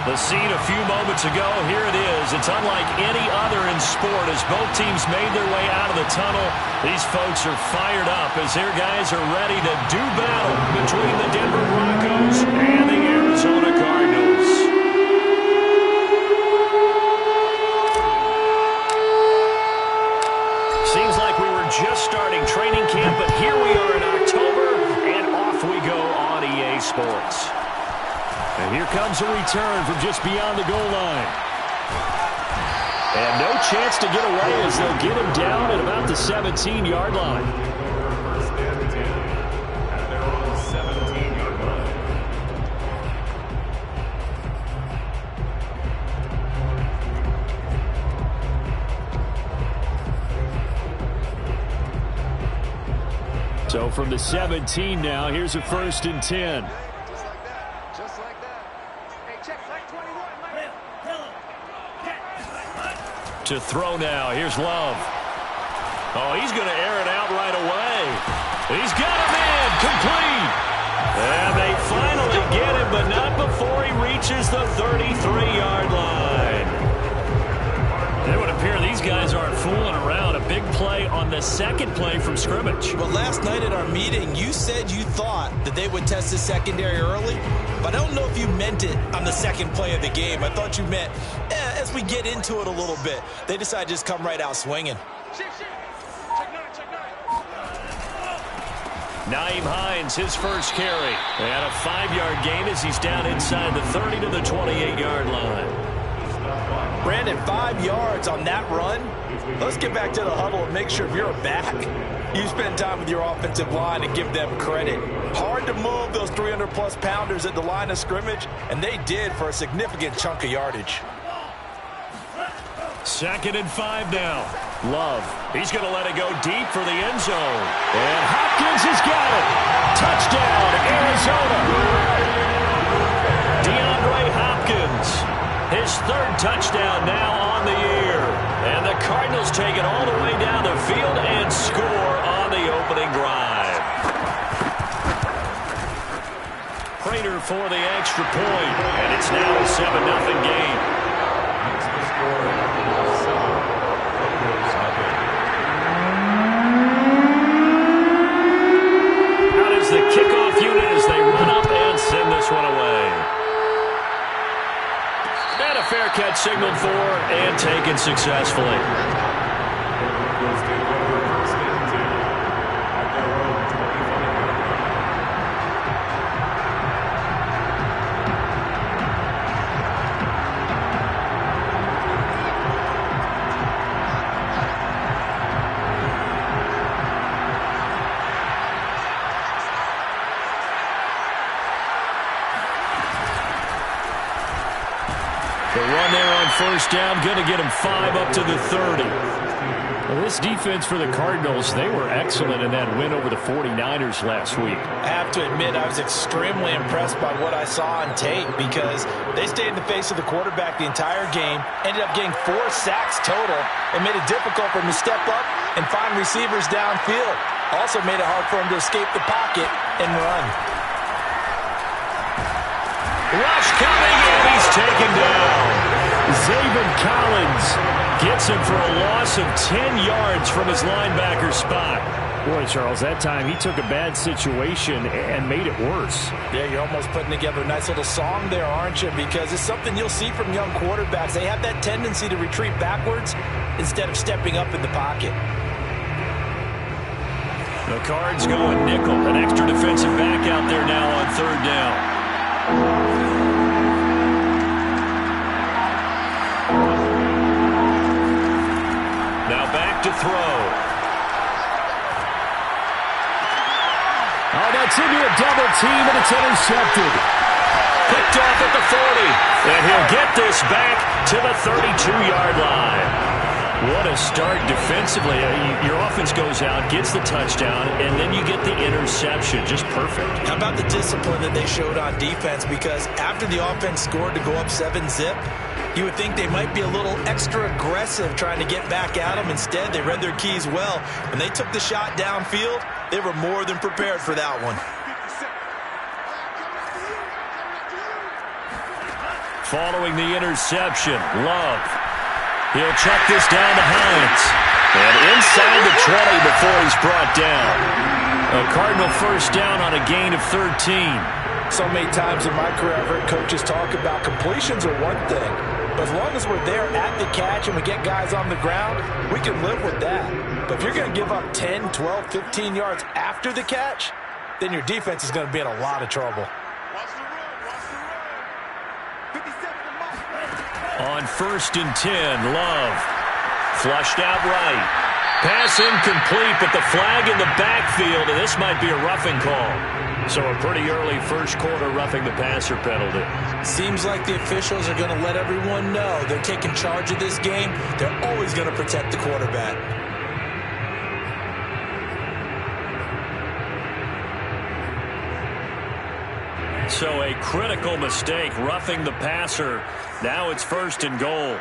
The scene a few moments ago, here it is. It's unlike any other in sport as both teams made their way out of the tunnel. These folks are fired up as their guys are ready to do battle between the Denver Broncos and the Arizona Cardinals. Seems like we were just starting training camp, but here we are in October, and off we go on EA Sports. And here comes a return from just beyond the goal line. And no chance to get away as they'll get him down at about the 17-yard line. First and 10 at their own 17-yard line. So from the 17 now, here's a 1st and 10. To throw now. Here's Love. Oh, he's going to air it out right away. He's got him in. Complete. And they finally get him, but not before he reaches the 33-yard line. It would appear these guys aren't fooling around. A big play on the second play from scrimmage. Well, last night at our meeting, you said you thought that they would test the secondary early, but I don't know if you meant it on the second play of the game. I thought you meant as we get into it a little bit. They decided to just come right out swinging. Nyheim Hines, his first carry. And a 5-yard gain as he's down inside the 30 to the 28-yard line. Brandon, 5 yards on that run. Let's get back to the huddle and make sure if you're a back, you spend time with your offensive line and give them credit. Hard to move those 300-plus pounders at the line of scrimmage, and they did for a significant chunk of yardage. 2nd and 5 now. Love. He's going to let it go deep for the end zone. And Hopkins has got it. Touchdown, Arizona. DeAndre Hopkins. His 3rd touchdown now on the year. And the Cardinals take it all the way down the field and score on the opening drive. Prater for the extra point. And it's now a 7-0 game. Out is the kickoff unit as they run up and send this one away. And a fair catch signaled for and taken successfully. The run there on 1st down, going to get him 5 up to the 30. Well, this defense for the Cardinals, they were excellent in that win over the 49ers last week. I have to admit, I was extremely impressed by what I saw on tape because they stayed in the face of the quarterback the entire game, ended up getting 4 sacks total, and made it difficult for him to step up and find receivers downfield. Also made it hard for him to escape the pocket and run. Rush coming, and he's taken down. Zaven Collins gets him for a loss of 10 yards from his linebacker spot. Boy, Charles, that time he took a bad situation and made it worse. Yeah, you're almost putting together a nice little song there, aren't you? Because it's something you'll see from young quarterbacks. They have that tendency to retreat backwards instead of stepping up in the pocket. The Cards going nickel. An extra defensive back out there now on 3rd down. Now back to throw. Oh, that's into a double team, and it's intercepted. Picked off at the 40. And he'll get this back to the 32-yard line. What a start defensively. Your offense goes out, gets the touchdown, and then you get the interception. Just perfect. How about the discipline that they showed on defense? Because after the offense scored to go up 7-zip, you would think they might be a little extra aggressive trying to get back at them. Instead, they read their keys well. When they took the shot downfield, they were more than prepared for that one. Following the interception, Love. He'll check this down to Hines. And inside the 20 before he's brought down. A Cardinal first down on a gain of 13. So many times in my career, I've heard coaches talk about completions are one thing. But as long as we're there at the catch and we get guys on the ground, we can live with that. But if you're going to give up 10, 12, 15 yards after the catch, then your defense is going to be in a lot of trouble. On 1st and 10, Love. Flushed out right. Pass incomplete, but the flag in the backfield, and this might be a roughing call. So a pretty early first quarter roughing the passer penalty. Seems like the officials are going to let everyone know they're taking charge of this game. They're always going to protect the quarterback. So a critical mistake, roughing the passer. Now it's 1st and goal.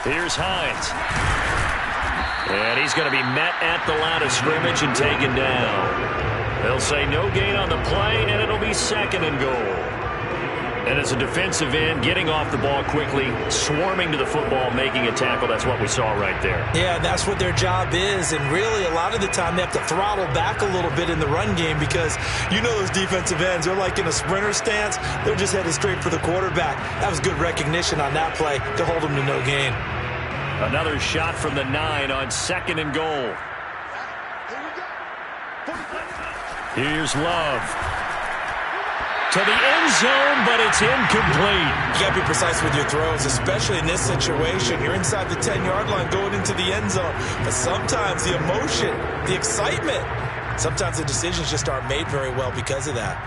Here's Hines. And he's going to be met at the line of scrimmage and taken down. They'll say no gain on the play, and it'll be 2nd and goal. And as a defensive end, getting off the ball quickly, swarming to the football, making a tackle, that's what we saw right there. Yeah, that's what their job is. And really, a lot of the time, they have to throttle back a little bit in the run game because you know those defensive ends, they're like in a sprinter stance. They're just headed straight for the quarterback. That was good recognition on that play to hold them to no gain. Another shot from the 9 on 2nd and goal. Here's Love. To the end zone, but it's incomplete. You got to be precise with your throws, especially in this situation. You're inside the 10-yard line going into the end zone. But sometimes the emotion, the excitement, sometimes the decisions just aren't made very well because of that.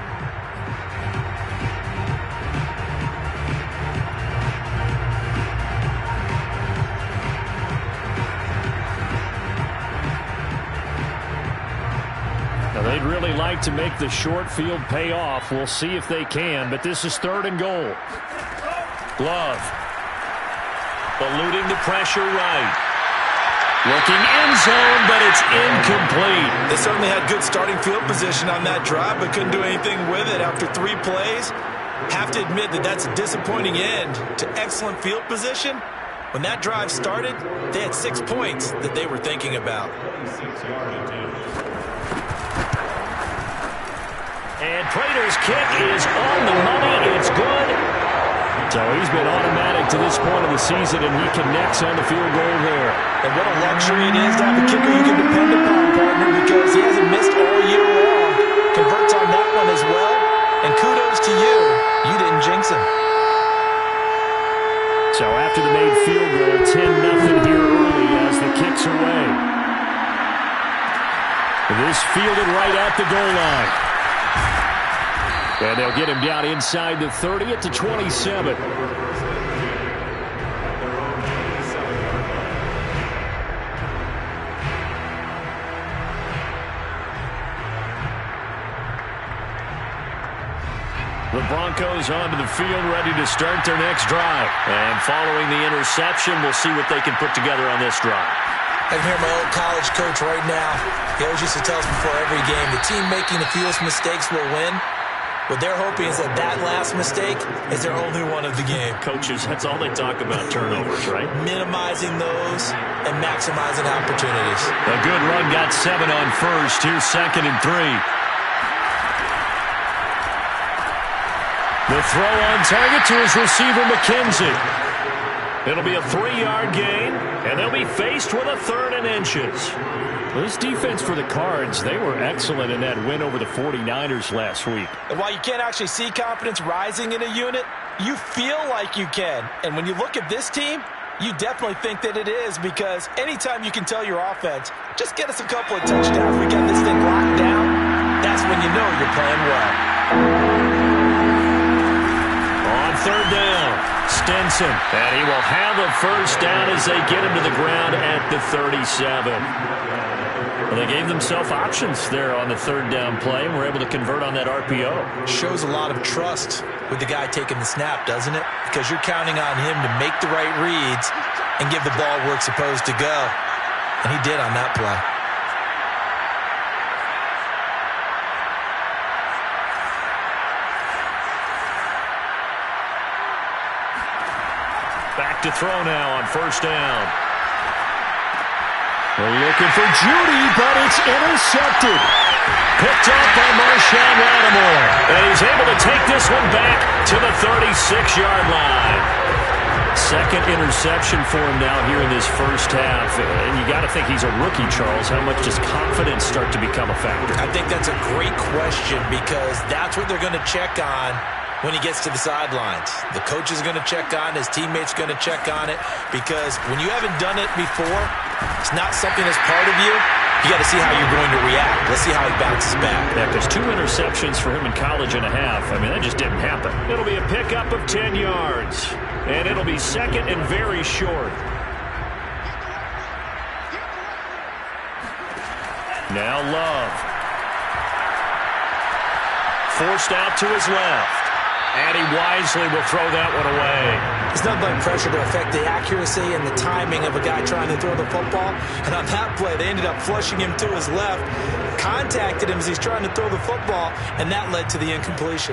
They'd really like to make the short field pay off. We'll see if they can, but this is 3rd and goal. Love. Eluding the pressure right. Looking end zone, but it's incomplete. They certainly had good starting field position on that drive, but couldn't do anything with it after 3 plays. Have to admit that that's a disappointing end to excellent field position. When that drive started, they had 6 points that they were thinking about. And Prater's kick is on the money. It's good. So he's been automatic to this point of the season, and he connects on the field goal there. And what a luxury it is to have a kicker you can depend upon, partner, because he hasn't missed all year long. Converts on that one as well. And kudos to you. You didn't jinx him. So after the made field goal, 10-0 here early as the kick's away. This fielded right at the goal line. And they'll get him down inside the 30 at the 27. The Broncos onto the field, ready to start their next drive. And following the interception, we'll see what they can put together on this drive. I can hear my old college coach right now. He always used to tell us before every game, the team making the fewest mistakes will win. What they're hoping is that that last mistake is their only one of the game. Coaches, that's all they talk about, turnovers, right? Minimizing those and maximizing opportunities. A good run, got 7 on first. Here's 2nd and 3. The throw on target to his receiver, McKenzie. It'll be a 3-yard gain, and they'll be faced with a 3rd and inches. This defense for the Cards, they were excellent in that win over the 49ers last week. And while you can't actually see confidence rising in a unit, you feel like you can. And when you look at this team, you definitely think that it is, because anytime you can tell your offense, just get us a couple of touchdowns, we got this thing locked down, that's when you know you're playing well. On 3rd down, Stinson. And he will have a first down as they get him to the ground at the 37. Well, they gave themselves options there on the 3rd down play and were able to convert on that RPO. Shows a lot of trust with the guy taking the snap, doesn't it? Because you're counting on him to make the right reads and give the ball where it's supposed to go. And he did on that play. Back to throw now on first down. They're looking for Judy, but it's intercepted. Picked off by Marshawn Lattimore. And he's able to take this one back to the 36-yard line. Second interception for him now here in this first half. And you got to think he's a rookie, Charles. How much does confidence start to become a factor? I think that's a great question because that's what they're going to check on when he gets to the sidelines. The coach is going to check on, his teammates going to check on it, because when you haven't done it before, it's not something that's part of you. You got to see how you're going to react. Let's see how he bounces back. Yeah, because 2 interceptions for him in college and a half. I mean, that just didn't happen. It'll be a pickup of 10 yards, and it'll be second and very short. Now Love. Forced out to his left. And he wisely will throw that one away. It's nothing like pressure to affect the accuracy and the timing of a guy trying to throw the football. And on that play, they ended up flushing him to his left, contacted him as he's trying to throw the football, and that led to the incompletion.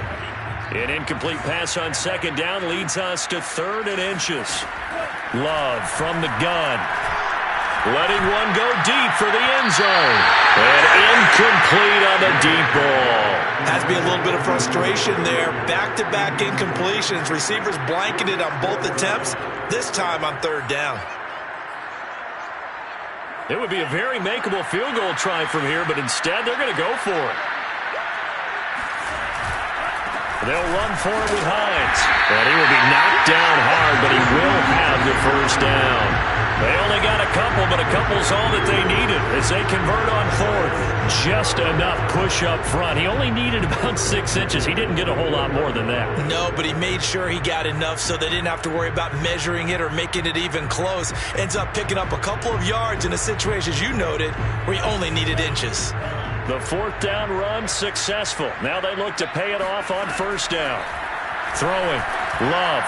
An incomplete pass on second down leads us to 3rd and inches. Love from the gun. Letting one go deep for the end zone. And incomplete on the deep ball. Has to be a little bit of frustration there. Back-to-back incompletions. Receivers blanketed on both attempts, this time on 3rd down. It would be a very makeable field goal try from here, but instead they're going to go for it. They'll run for it with Hines. And he will be knocked down hard, but he will have the first down. They only got a couple, but a couple's all that they needed as they convert on 4th. Just enough push up front. He only needed about 6 inches. He didn't get a whole lot more than that. No, but he made sure he got enough so they didn't have to worry about measuring it or making it even close. Ends up picking up a couple of yards in a situation, as you noted, where he only needed inches. The 4th down run successful. Now they look to pay it off on first down. Throwing. Love.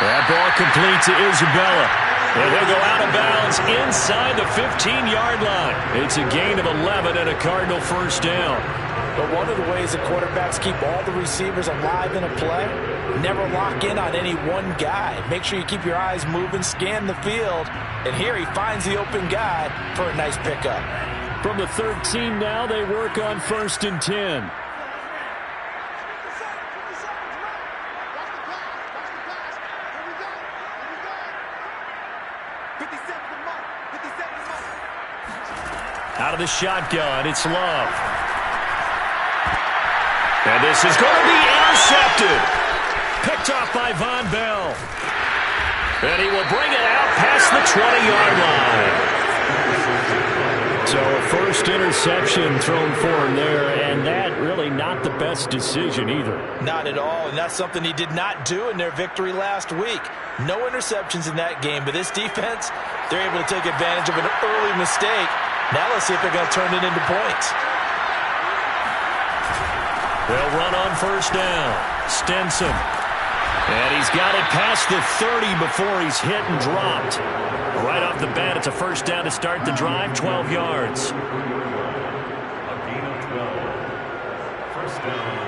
That ball complete to Isabella. And he'll go out of bounds inside the 15-yard line. It's a gain of 11 and a Cardinal first down. But one of the ways the quarterbacks keep all the receivers alive in a play, never lock in on any one guy. Make sure you keep your eyes moving, scan the field. And here he finds the open guy for a nice pickup. From the 13 now, they work on 1st and 10. Out of the shotgun, it's Love. And this is going to be intercepted. Picked off by Von Bell. And he will bring it out past the 20-yard line. So a first interception thrown for him there, and that really not the best decision either. Not at all, and that's something he did not do in their victory last week. No interceptions in that game, but this defense, they're able to take advantage of an early mistake. Now let's see if they're going to turn it into points. They'll run on first down. Stinson. And he's got it past the 30 before he's hit and dropped. Right off the bat, it's a first down to start the drive, 12 yards. A gain of 12. First down.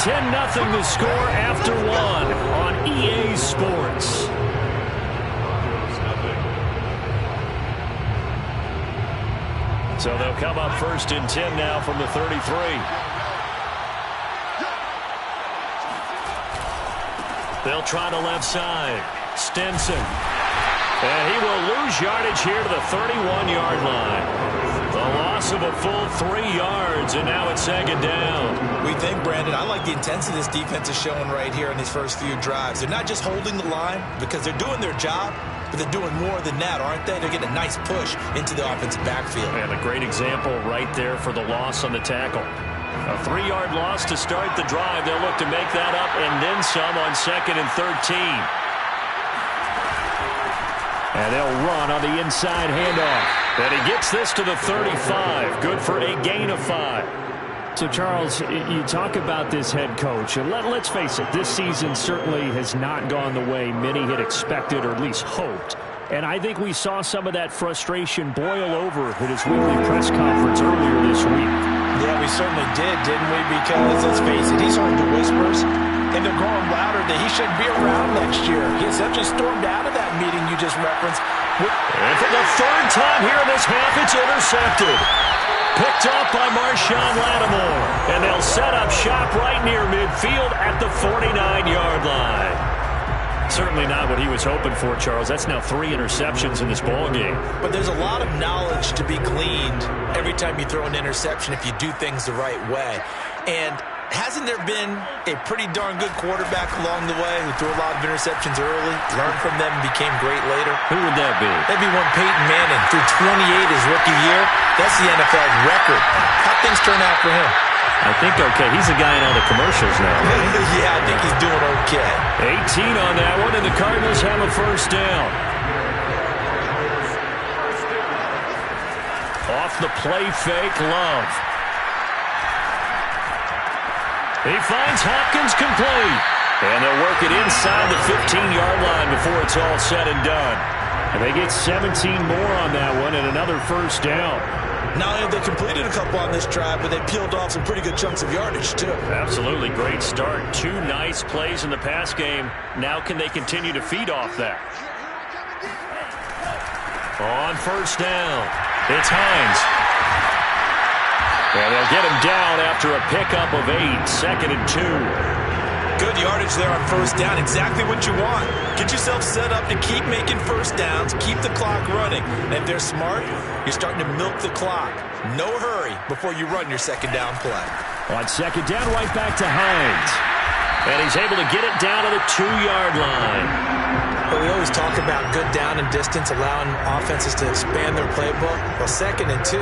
10-0 the score after 1 on EA Sports. So they'll come up 1st and 10 now from the 33. They'll try the left side. Stinson. And he will lose yardage here to the 31-yard line. The loss of a full 3 yards, and now it's 2nd down. We think, Brandon, I like the intensity this defense is showing right here in these first few drives. They're not just holding the line because they're doing their job, but they're doing more than that, aren't they? They're getting a nice push into the offensive backfield. And a great example right there for the loss on the tackle. A 3-yard loss to start the drive. They'll look to make that up and then some on 2nd and 13. And they'll run on the inside handoff. And he gets this to the 35. Good for a gain of 5. So, Charles, you talk about this head coach, and let's face it, this season certainly has not gone the way many had expected or at least hoped. And I think we saw some of that frustration boil over at his weekly press conference earlier this week. Yeah, we certainly did, didn't we? Because, let's face it, he's heard the whispers, and they're growing louder that he shouldn't be around next year. He essentially stormed out of that meeting you just referenced. And for the third time here in this half, it's intercepted. Picked off by Marshawn Lattimore. And they'll set up shop right near midfield at the 49-yard line. Certainly not what he was hoping for, Charles. That's now 3 interceptions in this ballgame. But there's a lot of knowledge to be gleaned every time you throw an interception if you do things the right way. And hasn't there been a pretty darn good quarterback along the way who threw a lot of interceptions early, learned from them, and became great later? Who would that be? That'd be one Peyton Manning threw 28 his rookie year. That's the NFL record. How'd things turn out for him? I think okay. He's a guy in all the commercials now. Yeah, I think he's doing okay. 18 on that one, and the Cardinals have a first down. Off the play fake, Love. He finds Hopkins complete. And they'll work it inside the 15-yard line before it's all said and done. And they get 17 more on that one and another first down. Not only have they completed a couple on this drive, but they peeled off some pretty good chunks of yardage, too. Absolutely. Great start. 2 nice plays in the pass game. Now can they continue to feed off that? On first down, it's Hines. And they'll get him down after a pickup of 8, 2nd and 2. Good yardage there on first down. Exactly what you want. Get yourself set up to keep making first downs, keep the clock running. And if they're smart, you're starting to milk the clock. No hurry before you run your second down play. On second down, right back to Hines. And he's able to get it down to the 2-yard line. But we always talk about good down and distance, allowing offenses to expand their playbook. Well, 2nd and 2,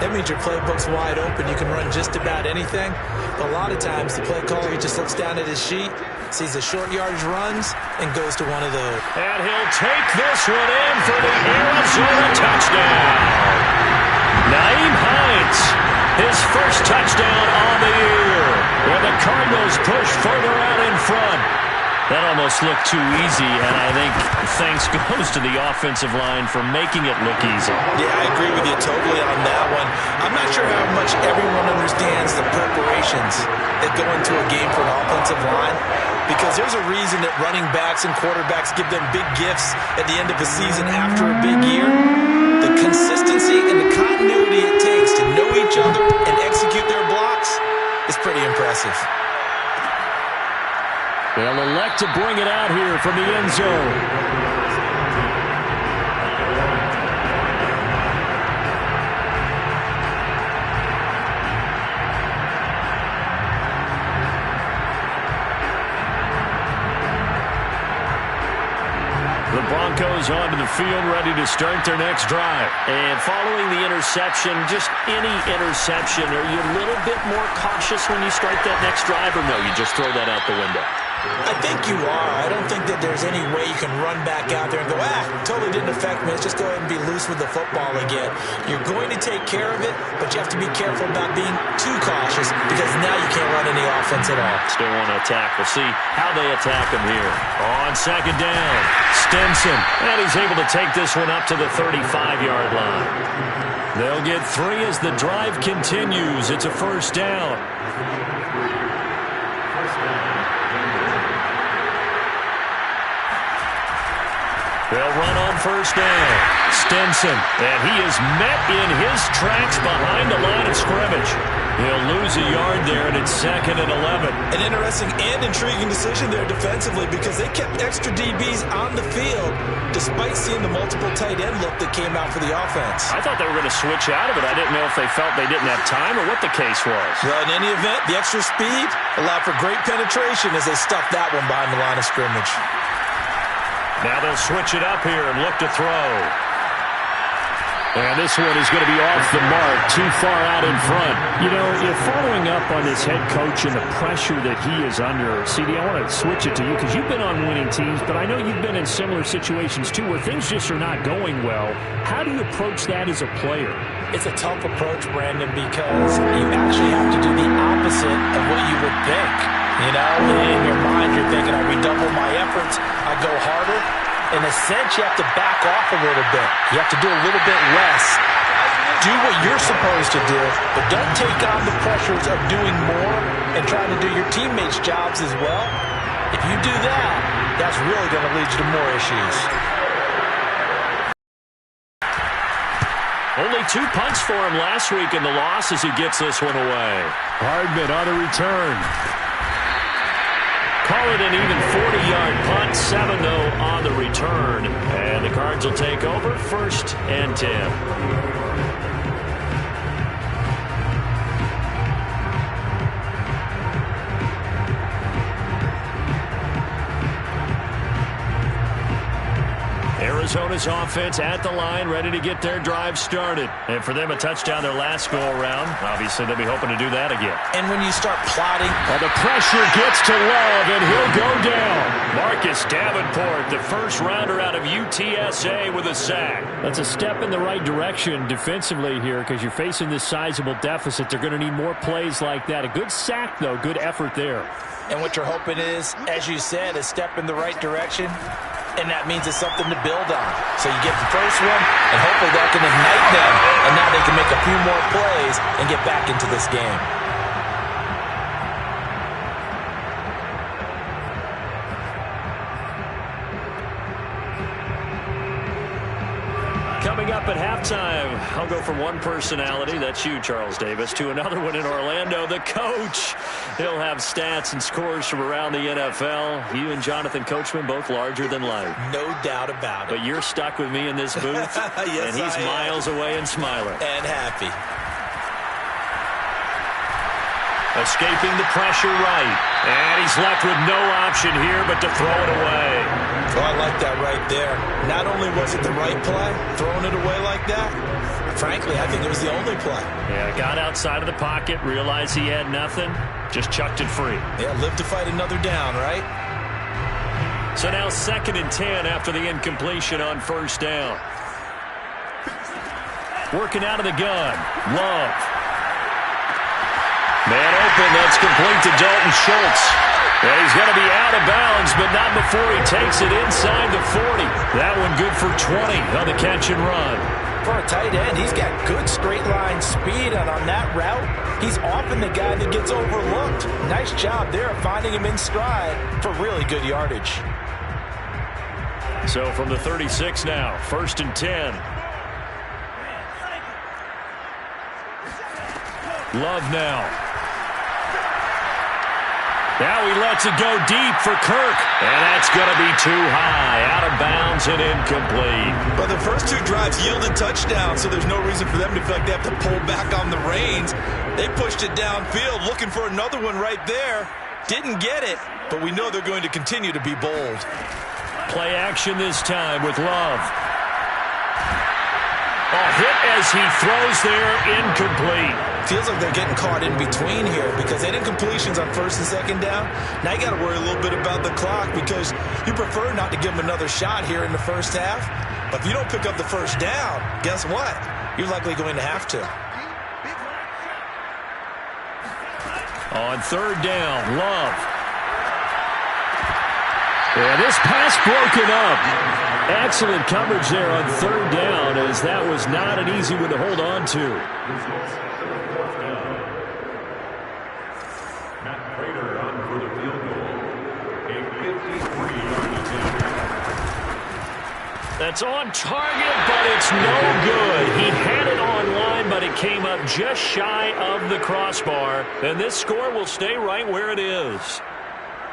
that means your playbook's wide open. You can run just about anything. But a lot of times, the play caller, he just looks down at his sheet, sees the short yardage runs, and goes to one of those. And he'll take this one in for the Arizona touchdown. Nyheim Hines, his first touchdown on the year. Where the Cardinals push further out in front. That almost looked too easy, and I think thanks goes to the offensive line for making it look easy. Yeah, I agree with you totally on that one. I'm not sure how much everyone understands the preparations that go into a game for an offensive line, because there's a reason that running backs and quarterbacks give them big gifts at the end of a season after a big year. The consistency and the continuity it takes to know each other and execute their blocks is pretty impressive. They'll elect to bring it out here from the end zone. The Broncos onto the field, ready to start their next drive. And following the interception, just any interception, are you a little bit more cautious when you start that next drive, or no, you just throw that out the window? I think you are. I don't think that there's any way you can run back out there and go, totally didn't affect me. Let's just go ahead and be loose with the football again. You're going to take care of it, but you have to be careful about being too cautious because now you can't run any offense at all. Still want to attack. We'll see how they attack him here. On second down, Stinson. And he's able to take this one up to the 35-yard line. They'll get 3 as the drive continues. It's a first down. They'll run on first down. Stinson, and he is met in his tracks behind the line of scrimmage. He'll lose a yard there, and it's 2nd and 11. An interesting and intriguing decision there defensively because they kept extra DBs on the field despite seeing the multiple tight end look that came out for the offense. I thought they were going to switch out of it. I didn't know if they felt they didn't have time or what the case was. Well, in any event, the extra speed allowed for great penetration as they stuffed that one behind the line of scrimmage. Now they'll switch it up here and look to throw. And this one is going to be off the mark, too far out in front. You know, you're following up on this head coach and the pressure that he is under. CD, I want to switch it to you because you've been on winning teams, but I know you've been in similar situations too where things just are not going well. How do you approach that as a player? It's a tough approach, Brandon, because you actually have to do the opposite of what you would think. You know, in your mind, you're thinking, I redouble my efforts, I go harder. In a sense, you have to back off a little bit. You have to do a little bit less. Do what you're supposed to do, but don't take on the pressures of doing more and trying to do your teammates' jobs as well. If you do that, that's really going to lead you to more issues. Only 2 punts for him last week in the loss as he gets this one away. Hardman on the return. Call it an even 40-yard punt. 7, though, on the return. And the Cards will take over 1st and 10. Arizona's offense at the line, ready to get their drive started. And for them, a touchdown their last go-around. Obviously, they'll be hoping to do that again. And when you start plotting... Well, the pressure gets to Love, and he'll go down. Marcus Davenport, the first rounder out of UTSA with a sack. That's a step in the right direction defensively here because you're facing this sizable deficit. They're going to need more plays like that. A good sack, though. Good effort there. And what you're hoping is, as you said, a step in the right direction. And that means it's something to build on. So you get the first one, and hopefully that can ignite them. And now they can make a few more plays and get back into this game. Coming up at halftime, I'll go from one personality, that's you, Charles Davis, to another one in Orlando, the coach. He'll have stats and scores from around the NFL. You and Jonathan Coachman, both larger than life. No doubt about it. But you're stuck with me in this booth, yes, and he's miles away and smiling. And happy. Escaping the pressure right. And he's left with no option here but to throw it away. Oh, I like that right there. Not only was it the right play, throwing it away like that, frankly, I think it was the only play. Yeah, got outside of the pocket, realized he had nothing, just chucked it free. Yeah, live to fight another down, right? So now 2nd and 10 after the incompletion on 1st down. Working out of the gun. Love. Man open, that's complete to Dalton Schultz. And he's going to be out of bounds, but not before he takes it inside the 40. That one good for 20 on the catch and run. For a tight end, he's got good straight line speed, and on that route, he's often the guy that gets overlooked. Nice job there of finding him in stride for really good yardage. So from the 36 now, 1st and 10. Love now. Now he lets it go deep for Kirk. And that's going to be too high. Out of bounds and incomplete. But the first 2 drives yielded touchdowns, so there's no reason for them to feel like they have to pull back on the reins. They pushed it downfield, looking for another one right there. Didn't get it, but we know they're going to continue to be bold. Play action this time with Love. A hit as he throws there, incomplete. Feels like they're getting caught in between here because they did completions on 1st and 2nd down. Now you got to worry a little bit about the clock because you prefer not to give them another shot here in the 1st half. But if you don't pick up the 1st down, guess what? You're likely going to have to. On 3rd down, Love. Yeah, this pass broken up. Excellent coverage there on 3rd down as that was not an easy one to hold on to. Matt Prater on for the field goal. A 53-yard attempt. That's on target, but it's no good. He had it on line, but it came up just shy of the crossbar. And this score will stay right where it is.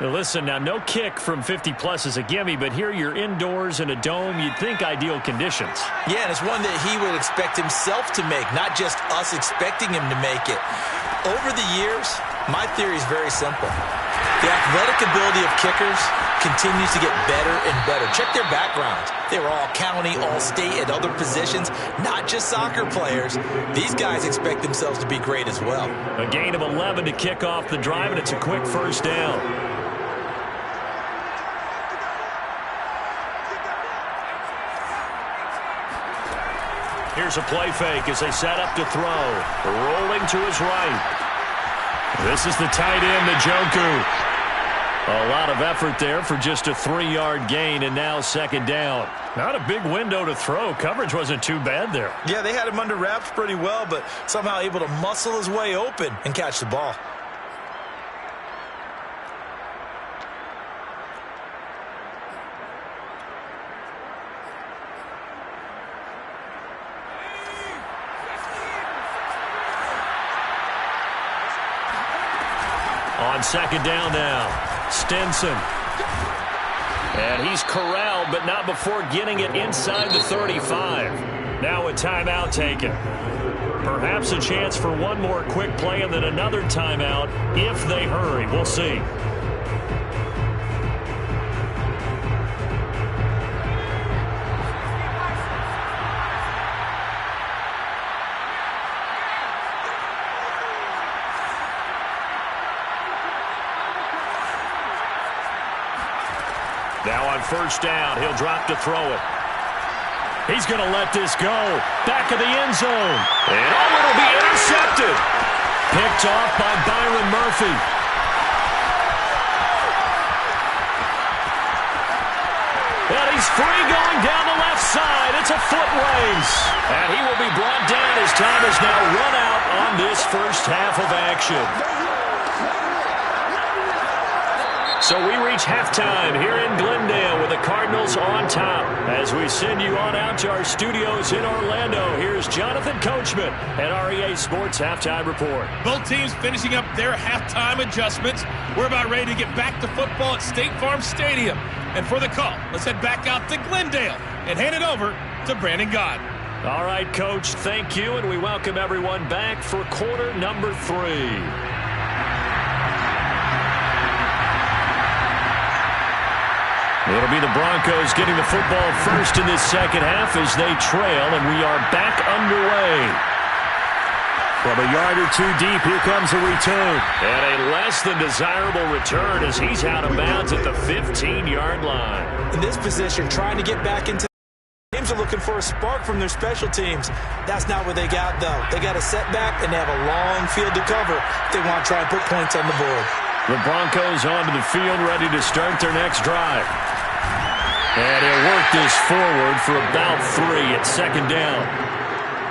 Now listen, now no kick from 50-plus is a gimme, but here you're indoors in a dome. You'd think ideal conditions. Yeah, and it's one that he would expect himself to make, not just us expecting him to make it. Over the years, my theory is very simple. The athletic ability of kickers continues to get better and better. Check their backgrounds. They were all county, all state, at other positions, not just soccer players. These guys expect themselves to be great as well. A gain of 11 to kick off the drive, and it's a quick 1st down. Here's a play fake as they set up to throw. Rolling to his right. This is the tight end, Njoku. A lot of effort there for just a 3-yard gain, and now second down. Not a big window to throw. Coverage wasn't too bad there. Yeah, they had him under wraps pretty well, but somehow able to muscle his way open and catch the ball. On second down now, Stinson. And he's corralled, but not before getting it inside the 35. Now a timeout taken. Perhaps a chance for one more quick play and then another timeout if they hurry. We'll see. Now on first down, he'll drop to throw it. He's going to let this go. Back of the end zone. And it'll be intercepted. Picked off by Byron Murphy. And he's free going down the left side. It's a foot race. And he will be brought down as time has now run out on this first half of action. So we reach halftime here in Glendale with the Cardinals on top. As we send you on out to our studios in Orlando, here's Jonathan Coachman at REA Sports Halftime Report. Both teams finishing up their halftime adjustments. We're about ready to get back to football at State Farm Stadium. And for the call, let's head back out to Glendale and hand it over to Brandon Gaudin. All right, Coach, thank you, and we welcome everyone back for quarter number 3. It'll be the Broncos getting the football first in this second half as they trail, and we are back underway. From a yard or two deep, here comes a return. And a less than desirable return as he's out of bounds at the 15-yard line. In this position, trying to get back into the teams are looking for a spark from their special teams. That's not what they got, though. They got a setback, and they have a long field to cover if they want to try and put points on the board. The Broncos onto the field, ready to start their next drive. And he'll work this forward for about 3 at second down.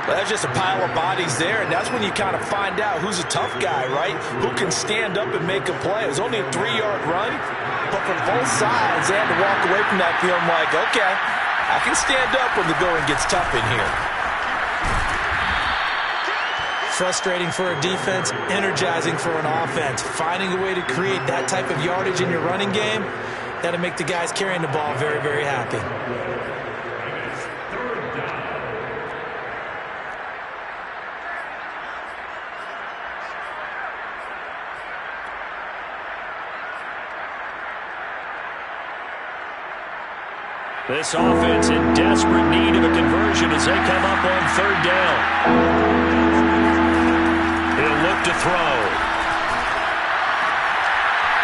Well, that's just a pile of bodies there, and that's when you kind of find out who's a tough guy, right? Who can stand up and make a play. It was only a 3-yard run, but from both sides, they had to walk away from that field like, okay, I can stand up when the going gets tough in here. Frustrating for a defense, energizing for an offense. Finding a way to create that type of yardage in your running game, that'll make the guys carrying the ball very, very happy. This offense in desperate need of a conversion as they come up on third down. He'll look to throw.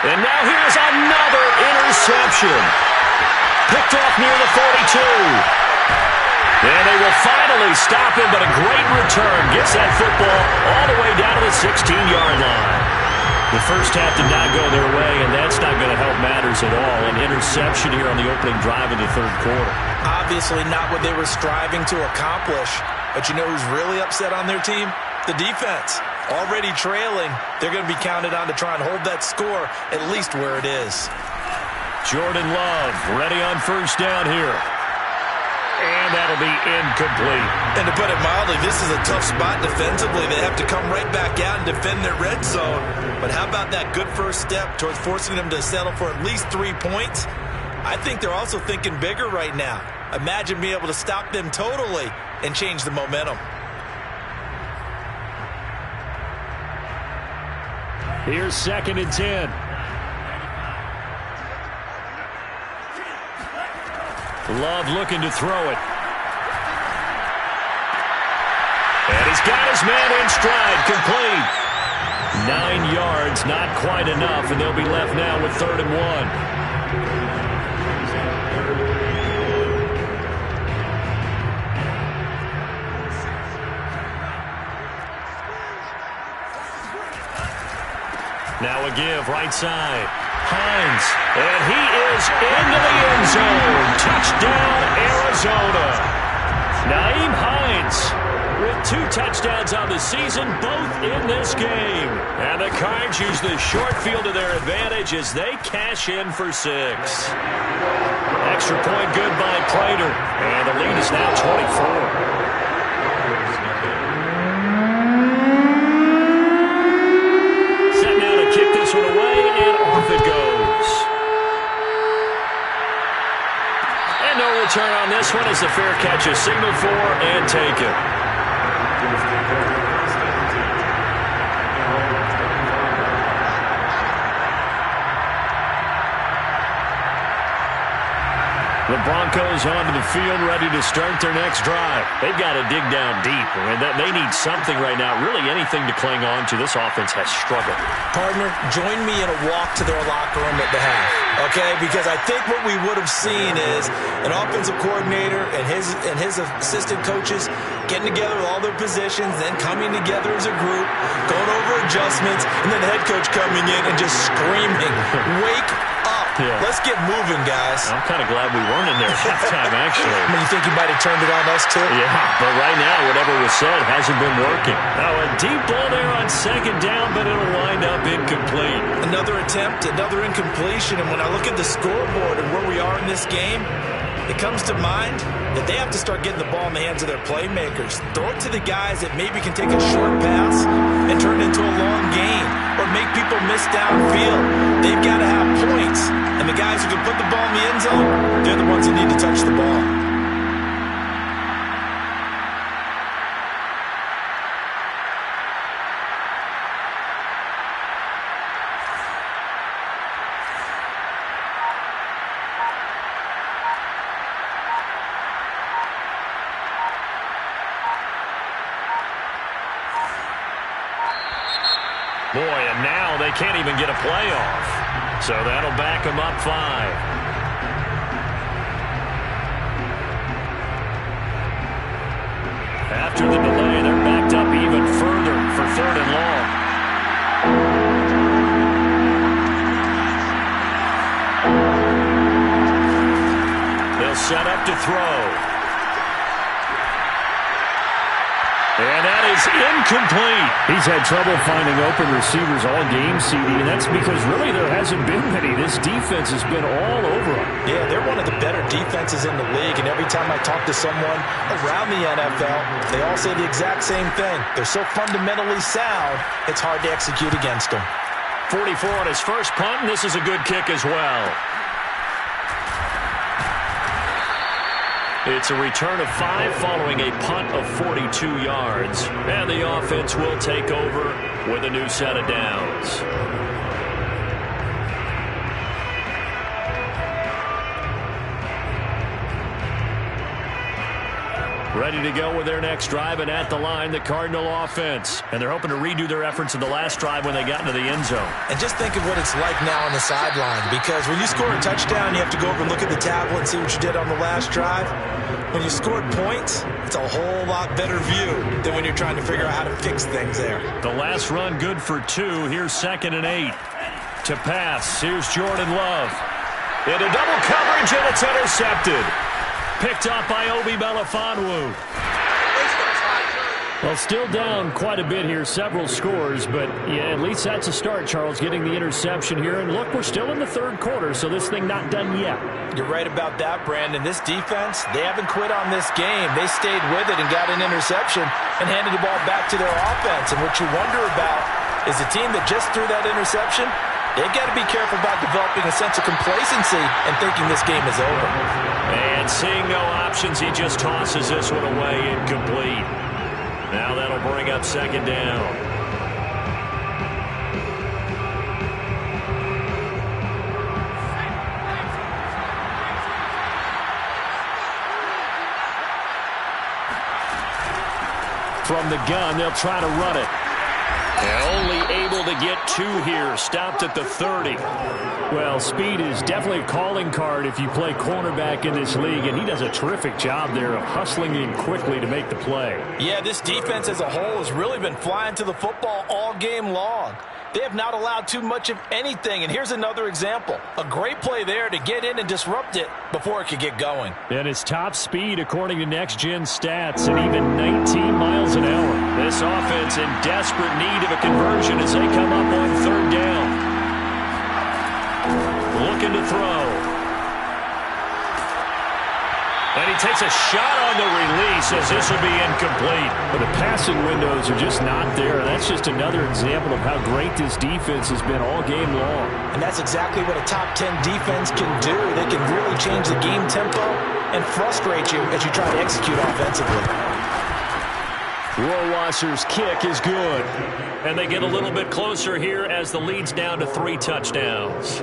And now here's another interception. Picked off near the 42. And they will finally stop him, but a great return gets that football all the way down to the 16-yard line. The first half did not go their way, and that's not going to help matters at all. An interception here on the opening drive of the third quarter. Obviously not what they were striving to accomplish. But you know who's really upset on their team? The defense. Already trailing, they're going to be counted on to try and hold that score at least where it is. Jordan Love ready on first down here. And that'll be incomplete. And to put it mildly, this is a tough spot defensively. They have to come right back out and defend their red zone. But how about that good first step towards forcing them to settle for at least 3 points? I think they're also thinking bigger right now. Imagine being able to stop them totally and change the momentum. Here's 2nd and 10. Love looking to throw it. And he's got his man in stride, complete. 9 yards, not quite enough, and they'll be left now with 3rd and 1. Now a give, right side. Hines. And he is into the end zone. Touchdown, Arizona. Nyheim Hines with 2 touchdowns on the season, both in this game. And the Cards use the short field to their advantage as they cash in for 6. Extra point good by Prater. And the lead is now 24. Kick this one away, and off it goes. And no return on this one as the fair catch is signaled for and taken. The Broncos onto the field, ready to start their next drive. They've got to dig down deep, and they need something right now, really anything to cling on to. This offense has struggled. Partner, join me in a walk to their locker room at the half, okay? Because I think what we would have seen is an offensive coordinator and his assistant coaches getting together with all their positions, then coming together as a group, going over adjustments, and then the head coach coming in and just screaming, "Wake up. Yeah. Let's get moving, guys." I'm kind of glad we weren't in there at halftime, actually. I mean, you think he might have turned it on us, too? Yeah, but right now, whatever was said hasn't been working. Now, a deep ball there on second down, but it'll wind up incomplete. Another attempt, another incompletion, and when I look at the scoreboard and where we are in this game, it comes to mind that they have to start getting the ball in the hands of their playmakers. Throw it to the guys that maybe can take a short pass and turn it into a long gain or make people miss downfield. They've got to have points, and the guys who can put the ball in the end zone, they're the ones that need to touch the ball. Boy, and now they can't even get a play off. So that'll back them up 5. After the delay, they're backed up even further for 3rd and long. They'll set up to throw. And that is incomplete. He's had trouble finding open receivers all game, CD, and that's because really there hasn't been many. This defense has been all over them. Yeah, they're one of the better defenses in the league, and every time I talk to someone around the NFL, they all say the exact same thing. They're so fundamentally sound, it's hard to execute against them. 44 on his first punt, and this is a good kick as well. It's a return of 5 following a punt of 42 yards. And the offense will take over with a new set of downs. Ready to go with their next drive, and at the line, the Cardinal offense. And they're hoping to redo their efforts in the last drive when they got into the end zone. And just think of what it's like now on the sideline, because when you score a touchdown, you have to go over and look at the tablet and see what you did on the last drive. When you scored points, it's a whole lot better view than when you're trying to figure out how to fix things there. The last run good for 2. Here's 2nd and 8. To pass, here's Jordan Love. Into double coverage, and it's intercepted. Picked up by Obi Melifonwu. Well, still down quite a bit here, several scores, but yeah, at least that's a start, Charles, getting the interception here. And look, we're still in the 3rd quarter, so this thing not done yet. You're right about that, Brandon. This defense, they haven't quit on this game. They stayed with it and got an interception and handed the ball back to their offense. And what you wonder about is the team that just threw that interception, they've got to be careful about developing a sense of complacency and thinking this game is over. And seeing no options, he just tosses this one away, incomplete. Now that'll bring up 2nd down. From the gun, they'll try to run it. And only able to get 2 here, stopped at the 30. Well, speed is definitely a calling card if you play cornerback in this league, and he does a terrific job there of hustling in quickly to make the play. Yeah, this defense as a whole has really been flying to the football all game long. They have not allowed too much of anything, and here's another example. A great play there to get in and disrupt it before it could get going. And his top speed, according to Next Gen Stats, and even 19 miles an hour. This offense in desperate need of a conversion as they come up on third down. Looking to throw. And he takes a shot on the release as this will be incomplete. But the passing windows are just not there. That's just another example of how great this defense has been all game long. And that's exactly what a top 10 defense can do. They can really change the game tempo and frustrate you as you try to execute offensively. Rohrwasser's kick is good. And they get a little bit closer here as the lead's down to 3 touchdowns.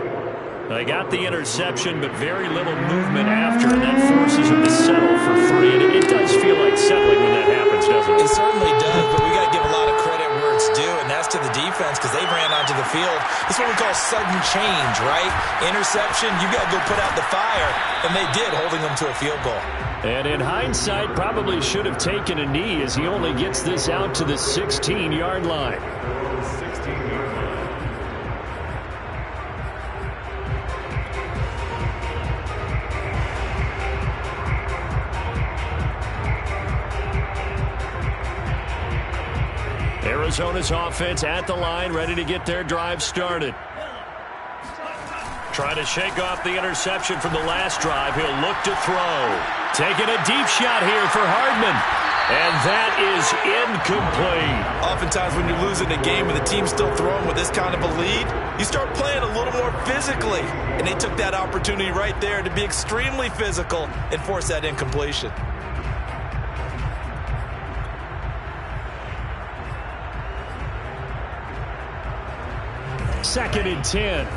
They got the interception, but very little movement after, and that forces them to settle for 3. And it does feel like settling when that happens, doesn't it? It certainly does, but we got to give a lot of credit where it's due, and that's to the defense because they ran onto the field. This is what we call sudden change, right? Interception, you got to go put out the fire, and they did, holding them to a field goal. And in hindsight, probably should have taken a knee as he only gets this out to the 16-yard line. Arizona's offense at the line, ready to get their drive started. Trying to shake off the interception from the last drive. He'll look to throw. Taking a deep shot here for Hardman. And that is incomplete. Oftentimes when you're losing a game and the team's still throwing with this kind of a lead, you start playing a little more physically. And they took that opportunity right there to be extremely physical and force that incompletion. Second and 10.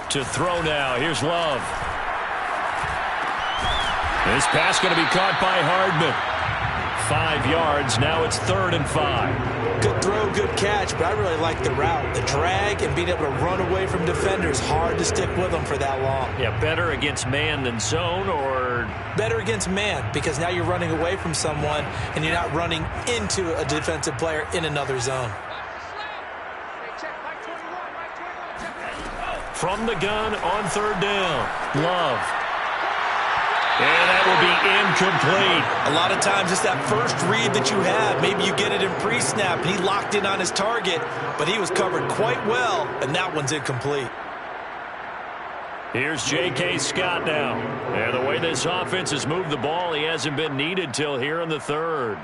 To throw now. Here's Love. This pass going to be caught by Hardman. 5 yards. Now it's 3rd and 5. Good throw, good catch, but I really like the route. The drag and being able to run away from defenders. Hard to stick with them for that long. Yeah, better against man than zone, or? Better against man, because now you're running away from someone and you're not running into a defensive player in another zone. From the gun on 3rd down. Love. And that will be incomplete. A lot of times it's that first read that you have. Maybe you get it in pre-snap, and he locked in on his target, but he was covered quite well, and that one's incomplete. Here's J.K. Scott now. And the way this offense has moved the ball, he hasn't been needed till here in the 3rd.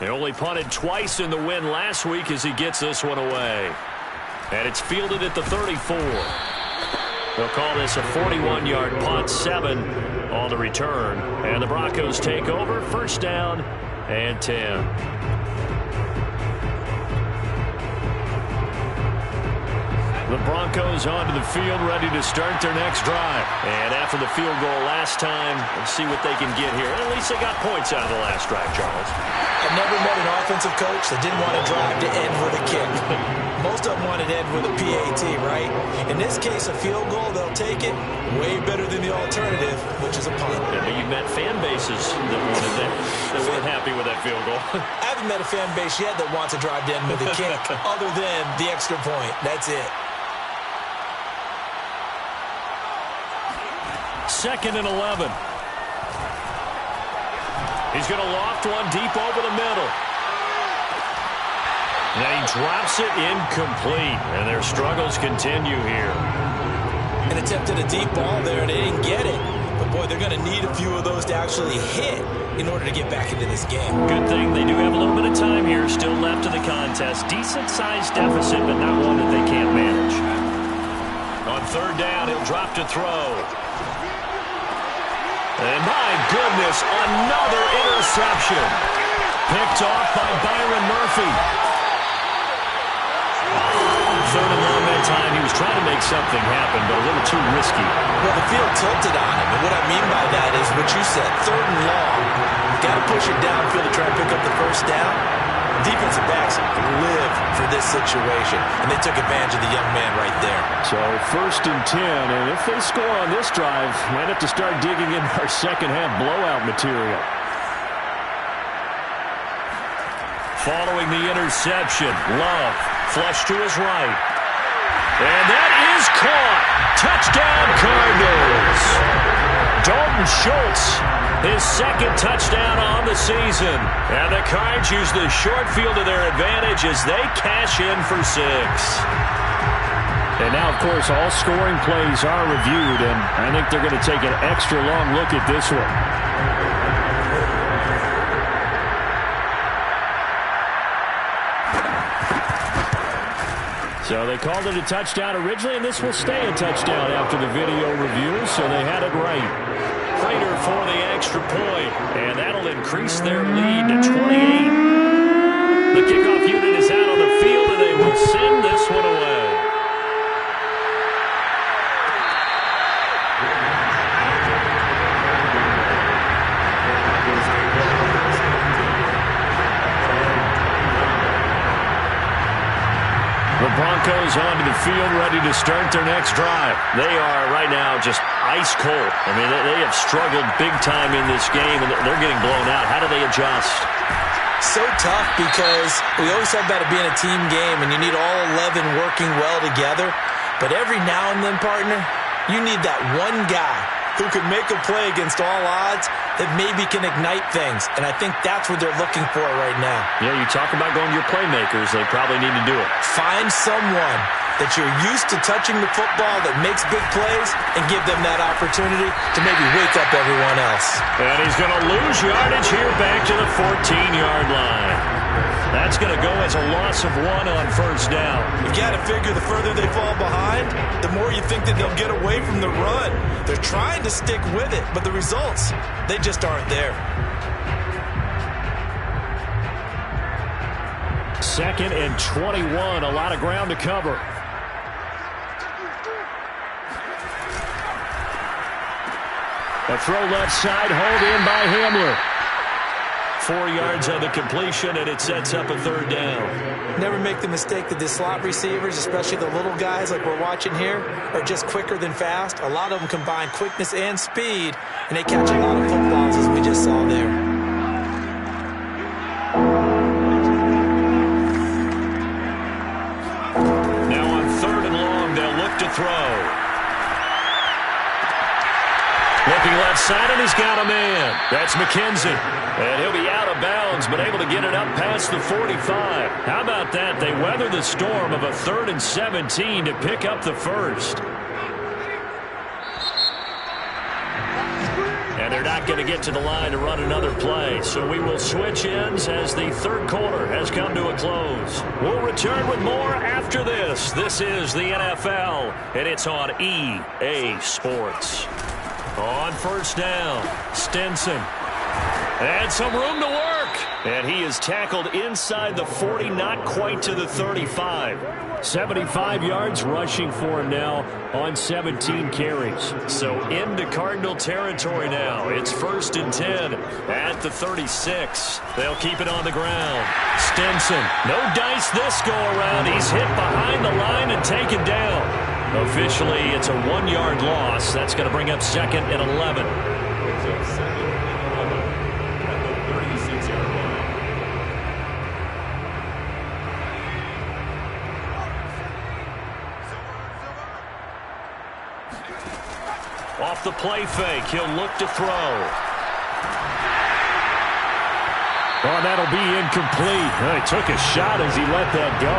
They only punted twice in the win last week as he gets this one away. And it's fielded at the 34. They'll call this a 41-yard punt, 7 on the return. And the Broncos take over, 1st down and 10. The Broncos onto the field, ready to start their next drive. And after the field goal last time, let's see what they can get here. At least they got points out of the last drive, Charles. I've never met an offensive coach that didn't want to drive to end with a kick. Most of them wanted to end with a PAT, right? In this case, a field goal, they'll take it. Way better than the alternative, which is a punt. Yeah, but you've met fan bases that wanted that, that weren't happy with that field goal. I haven't met a fan base yet that wants to drive to end with a kick other than the extra point. That's it. 2nd and 11. He's going to loft one deep over the middle. And he drops it incomplete. And their struggles continue here. And attempted a deep ball there, and they didn't get it. But, boy, they're going to need a few of those to actually hit in order to get back into this game. Good thing they do have a little bit of time here still left in the contest. Decent-sized deficit, but not one that they can't manage. On 3rd down, he'll drop to throw. And my goodness, another interception. Picked off by Byron Murphy. 3rd and long that time. He was trying to make something happen, but a little too risky. Well, the field tilted on him, and what I mean by that is what you said, 3rd and long. Got to push it downfield to try and pick up the 1st down. Defensive backs live for this situation, and they took advantage of the young man right there. So 1st and 10, and if they score on this drive, might have to start digging in our second-half blowout material. Following the interception, Love flushed to his right. And that is caught. Touchdown, Cardinals. Dalton Schultz, his 2nd touchdown on the season. And the Cards use the short field to their advantage as they cash in for 6. And now, of course, all scoring plays are reviewed, and I think they're going to take an extra long look at this one. So they called it a touchdown originally, and this will stay a touchdown after the video review, so they had it right. Prater for the extra point, and that'll increase their lead to 28. The kickoff unit is out on the field, and they will send this one away. The Broncos onto the field, ready to start their next drive. They are right now just ice cold. I mean, they have struggled big time in this game, and they're getting blown out. How do they adjust? So tough because we always talk about it being a team game, and you need all 11 working well together. But every now and then, partner, you need that one guy who can make a play against all odds that maybe can ignite things. And I think that's what they're looking for right now. Yeah, you talk about going to your playmakers. They probably need to do it. Find someone that you're used to touching the football that makes big plays and give them that opportunity to maybe wake up everyone else. And he's going to lose yardage here back to the 14-yard line. That's going to go as a loss of 1 on 1st down. You got to figure the further they fall behind, the more you think that they'll get away from the run. They're trying to stick with it, but the results, they just aren't there. 2nd and 21, a lot of ground to cover. A throw left side, hauled in by Hamler. 4 yards on the completion, and it sets up a 3rd down. Never make the mistake that the slot receivers, especially the little guys like we're watching here, are just quicker than fast. A lot of them combine quickness and speed, and they catch a lot of footballs, as we just saw there. Now on 3rd and long, they'll look to throw. Looking left side, and he's got a man. That's McKenzie. And he'll be out of bounds, but able to get it up past the 45. How about that? They weather the storm of a 3rd and 17 to pick up the 1st. And they're not going to get to the line to run another play. So we will switch ends as the 3rd quarter has come to a close. We'll return with more after this. This is the NFL, and it's on EA Sports. On 1st down, Stinson. And some room to work. And he is tackled inside the 40, not quite to the 35. 75 yards rushing for him now on 17 carries. So into Cardinal territory now. It's 1st and 10 at the 36. They'll keep it on the ground. Stinson, no dice this go around. He's hit behind the line and taken down. Officially, it's a 1-yard loss. That's going to bring up 2nd and 11. Off the play fake, he'll look to throw. Oh, that'll be incomplete. Well, he took a shot as he let that go.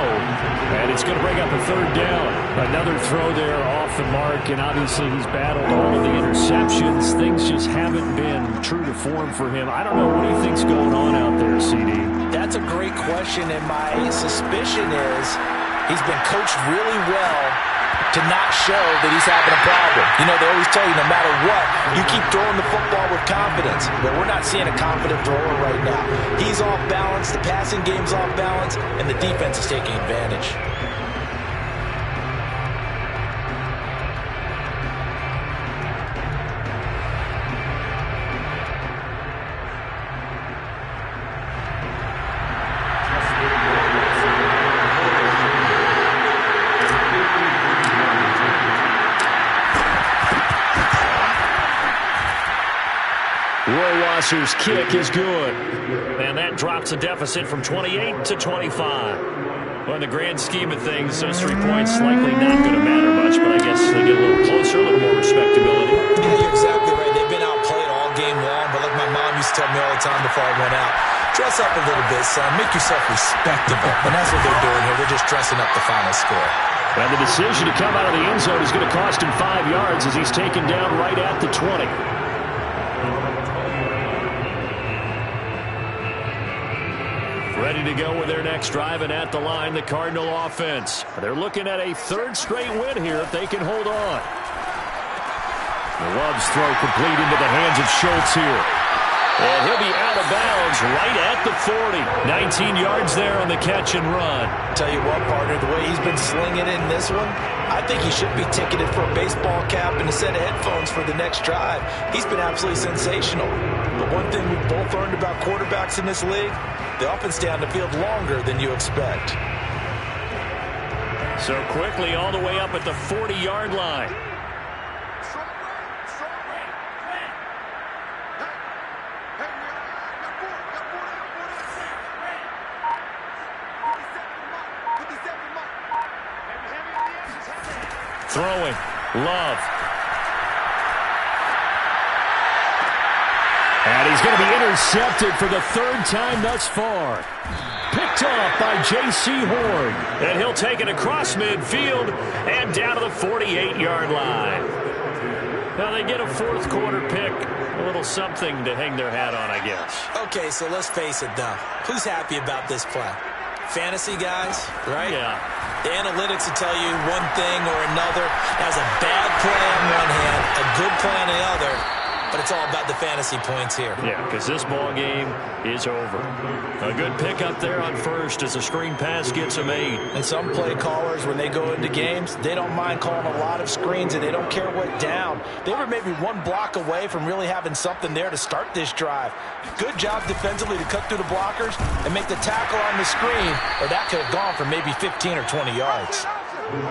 And it's going to bring up a 3rd down. Another throw there off the mark, and obviously he's battled all of the interceptions. Things just haven't been true to form for him. I don't know, what do you think's going on out there, CD? That's a great question, and my suspicion is he's been coached really well to not show that he's having a problem. You know, they always tell you no matter what, you keep throwing the football with confidence. But we're not seeing a confident thrower right now. He's off balance, the passing game's off balance, and the defense is taking advantage. Rohrwasser's kick is good. And that drops the deficit from 28 to 25. Well, in the grand scheme of things, those 3 points likely not going to matter much, but I guess they get a little closer, a little more respectability. Yeah, you're exactly right. They've been outplayed all game long, but like my mom used to tell me all the time before I went out, dress up a little bit, son. Make yourself respectable. And that's what they're doing here. They're just dressing up the final score. And the decision to come out of the end zone is going to cost him 5 yards as he's taken down right at the 20. Ready to go with their next drive, and at the line, the Cardinal offense. They're looking at a third straight win here if they can hold on. The Love's throw complete into the hands of Schultz here. And he'll be out of bounds right at the 40. 19 yards there on the catch and run. Tell you what, partner, the way he's been slinging in this one, I think he should be ticketed for a baseball cap and a set of headphones for the next drive. He's been absolutely sensational. The one thing we've both learned about quarterbacks in this league, they often stay on the field longer than you expect. So quickly all the way up at the 40-yard line. Throwing, Love. And he's going to be intercepted for the third time thus far. Picked off by J.C. Horn. And he'll take it across midfield and down to the 48-yard line. Now they get a fourth quarter pick. A little something to hang their hat on, I guess. Okay, so let's face it, though. Who's happy about this play? Fantasy guys, right? Yeah. The analytics will tell you one thing or another. Has a bad play on one hand, a good play on the other, but it's all about the fantasy points here. Yeah, because this ball game is over. A good pick up there on first as a screen pass gets a made. And some play callers, when they go into games, they don't mind calling a lot of screens, and they don't care what down. They were maybe one block away from really having something there to start this drive. Good job defensively to cut through the blockers and make the tackle on the screen, or that could have gone for maybe 15 or 20 yards.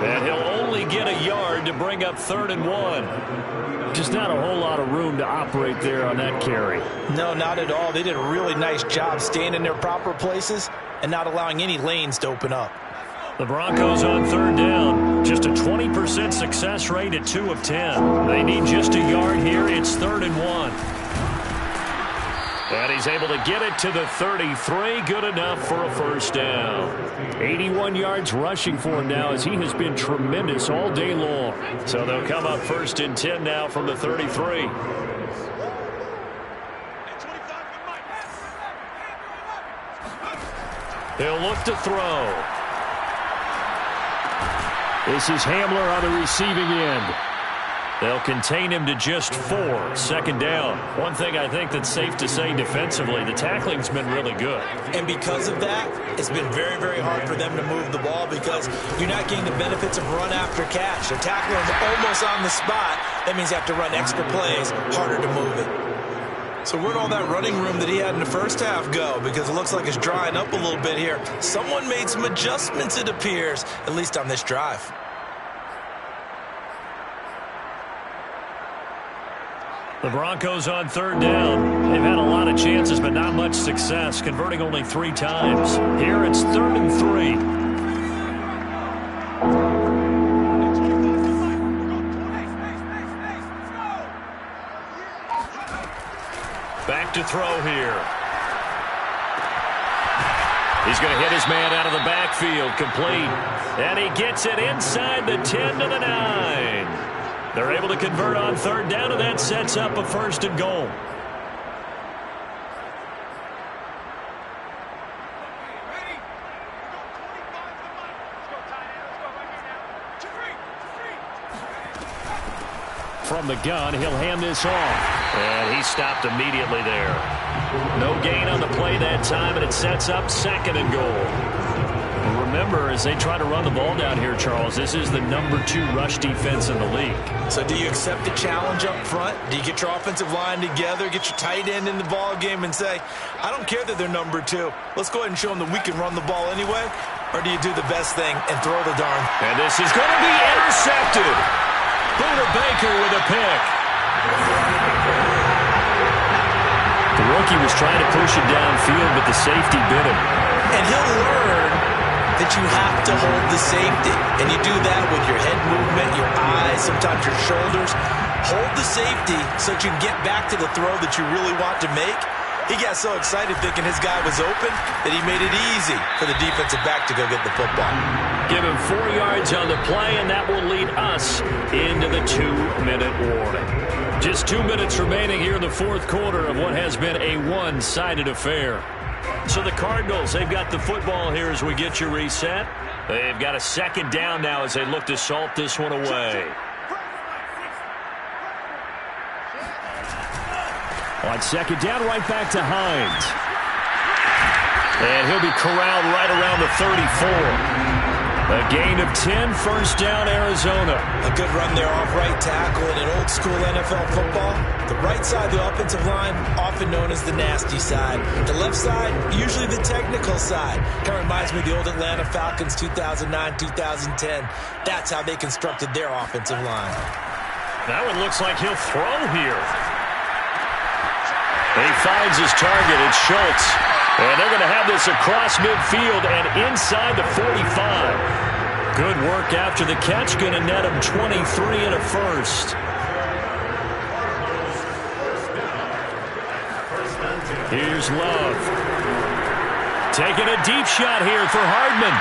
And he'll only get a yard to bring up 3rd and 1. Just not a whole lot of room to operate there on that carry. No, not at all. They did a really nice job staying in their proper places and not allowing any lanes to open up. The Broncos on 3rd down. Just a 20% success rate at 2 of 10. They need just a yard here. It's 3rd and 1. And he's able to get it to the 33. Good enough for a first down. 81 yards rushing for him now as he has been tremendous all day long. So they'll come up 1st and 10 now from the 33. He'll look to throw. This is Hamler on the receiving end. They'll contain him to just 4. 2nd down. One thing I think that's safe to say defensively, the tackling's been really good. And because of that, it's been very, very hard for them to move the ball because you're not getting the benefits of run after catch. They're tackling him almost on the spot. That means you have to run extra plays, harder to move it. So where'd all that running room that he had in the first half go? Because it looks like it's drying up a little bit here. Someone made some adjustments, it appears, at least on this drive. The Broncos on 3rd down. They've had a lot of chances, but not much success, converting only 3 times. Here it's 3rd and 3. Back to throw here. He's going to hit his man out of the backfield, complete. And he gets it inside the 10 to the 9. They're able to convert on 3rd down, and that sets up a 1st and goal. From the gun, he'll hand this off. And he stopped immediately there. No gain on the play that time, and it sets up 2nd and goal. Remember, as they try to run the ball down here, Charles, this is the #2 rush defense in the league. So do you accept the challenge up front? Do you get your offensive line together, get your tight end in the ball game and say, I don't care that they're #2. Let's go ahead and show them that we can run the ball anyway? Or do you do the best thing and throw the darn? And this is going to be intercepted. Buda Baker with a pick. look, he was trying to push it downfield, but the safety bit him. And he'll learn that you have to hold the safety. And you do that with your head movement, your eyes, sometimes your shoulders. Hold the safety so that you can get back to the throw that you really want to make. He got so excited thinking his guy was open that he made it easy for the defensive back to go get the football. Give him 4 yards on the play, and that will lead us into the 2-minute warning. Just 2 minutes remaining here in the fourth quarter of what has been a one-sided affair. So the Cardinals, they've got the football here as we get you reset. They've got a second down now as they look to salt this one away. On second down, right back to Hines. And he'll be corralled right around the 34. A gain of 10, first down, Arizona. A good run there off right tackle in an old-school NFL football. The right side of the offensive line, often known as the nasty side. The left side, usually the technical side. Kind of reminds me of the old Atlanta Falcons 2009-2010. That's how they constructed their offensive line. That one looks like he'll throw here. And he finds his target. It's Schultz. And they're going to have this across midfield and inside the 45. Good work after the catch. Going to net him 23 and a first. Here's Love. Taking a deep shot here for Hardman.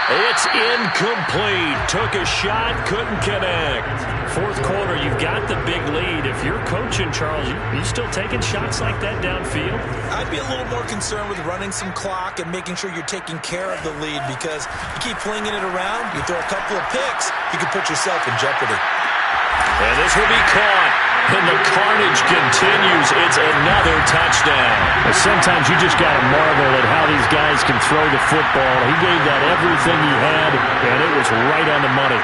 It's incomplete. Took a shot, couldn't connect. Fourth quarter, you've got the big lead. If you're coaching, Charles, you still taking shots like that downfield? I'd be a little more concerned with running some clock and making sure you're taking care of the lead, because you keep flinging it around, you throw a couple of picks, you can put yourself in jeopardy. And this will be caught. And the carnage continues. It's another touchdown. And sometimes you just got to marvel at how these guys can throw the football. He gave that everything he had, and it was right on the money.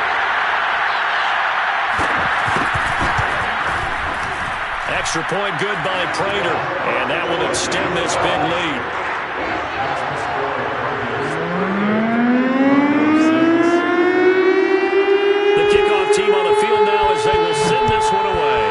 Extra point good by Prater. And that will extend this big lead. The kickoff team on the field now as they will send this one away.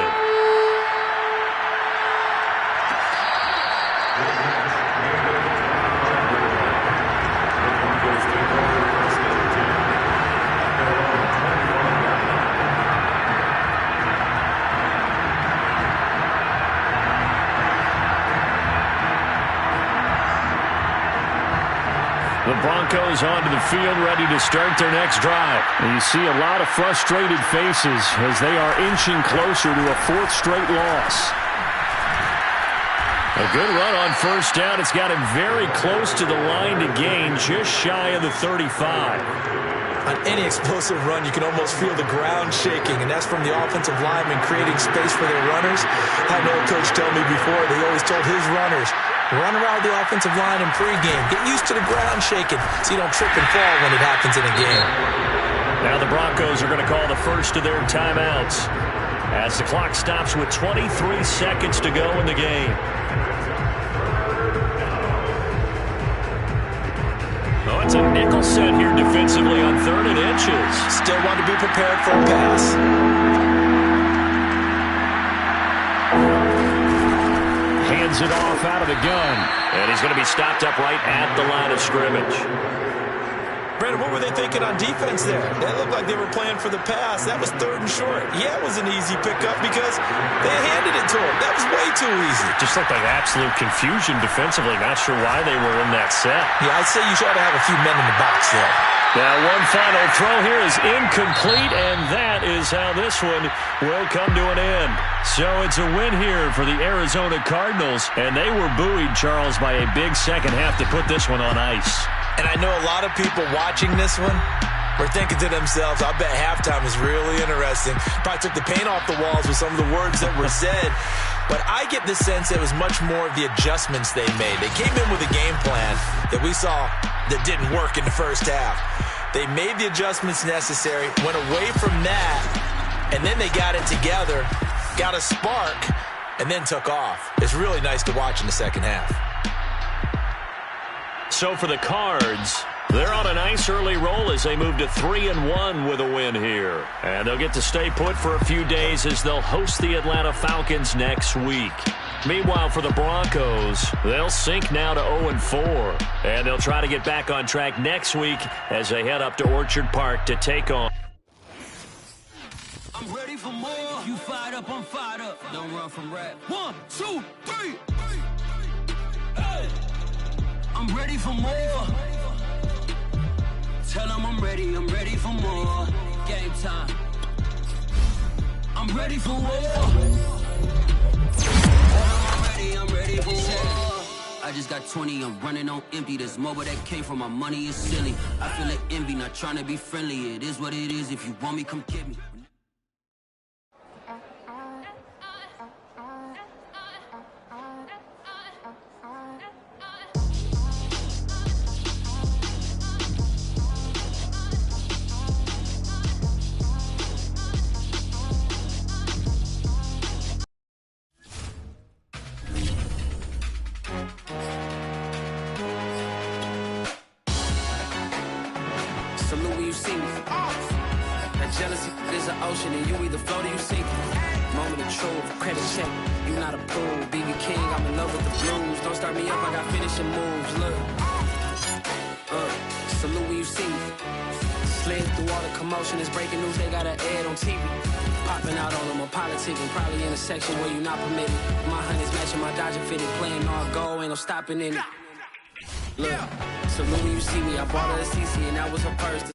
The Broncos onto the field, ready to start their next drive. And you see a lot of frustrated faces as they are inching closer to a fourth straight loss. A good run on first down. It's got him very close to the line to gain, just shy of the 35. On any explosive run, you can almost feel the ground shaking, and that's from the offensive linemen creating space for their runners. I had an old coach tell me before, they always told his runners, run around the offensive line in pregame. Get used to the ground shaking so you don't trip and fall when it happens in a game. Now the Broncos are going to call the first of their timeouts as the clock stops with 23 seconds to go in the game. Oh, it's a nickel set here defensively on 3rd and inches. Still want to be prepared for a pass. Hands it off out of the gun. And he's going to be stopped up right at the line of scrimmage. Brandon, what were they thinking on defense there? That looked like they were playing for the pass. That was 3rd and short. Yeah, it was an easy pickup because they handed it to him. That was way too easy. Just looked like absolute confusion defensively. Not sure why they were in that set. Yeah, I'd say you should have a few men in the box there. Now one final throw here is incomplete, and that is how this one will come to an end. So it's a win here for the Arizona Cardinals, and they were buoyed, Charles, by a big second half to put this one on ice. And I know a lot of people watching this one were thinking to themselves, I bet halftime is really interesting. Probably took the paint off the walls with some of the words that were said. But I get the sense it was much more of the adjustments they made. They came in with a game plan that we saw that didn't work in the first half. They made the adjustments necessary, went away from that, and then they got it together, got a spark, and then took off. It's really nice to watch in the second half. So for the Cards, they're on a nice early roll as they move to 3-1 with a win here. And they'll get to stay put for a few days as they'll host the Atlanta Falcons next week. Meanwhile, for the Broncos, they'll sink now to 0-4. And they'll try to get back on track next week as they head up to Orchard Park to take on. I'm ready for more. You fired up, I'm fired up. Don't run from rap. 1, 2, 3. Hey. I'm ready for more. Tell them I'm ready for more. Game time. I'm ready for war. I'm ready for war. I just got 20, I'm running on empty. This mobile that came from my money is silly. I feel like envy, not trying to be friendly. It is what it is. If you want me, come get me. Salute when you see me. That jealousy is an ocean, and you either float or you sink. Moment of truth, credit check. You not approved. BB King, I'm in love with the blues. Don't start me up, I got finishing moves. Look. Salute when you see me. Slid through all the commotion, it's breaking news, they got an ad on TV. Popping out on them, a politicking, probably in a section where you not permitted. My honey's matching my Dodger fitted, playing all go, ain't no stopping in it. Look, salute when you see me, I bought her a CC and that was her purse.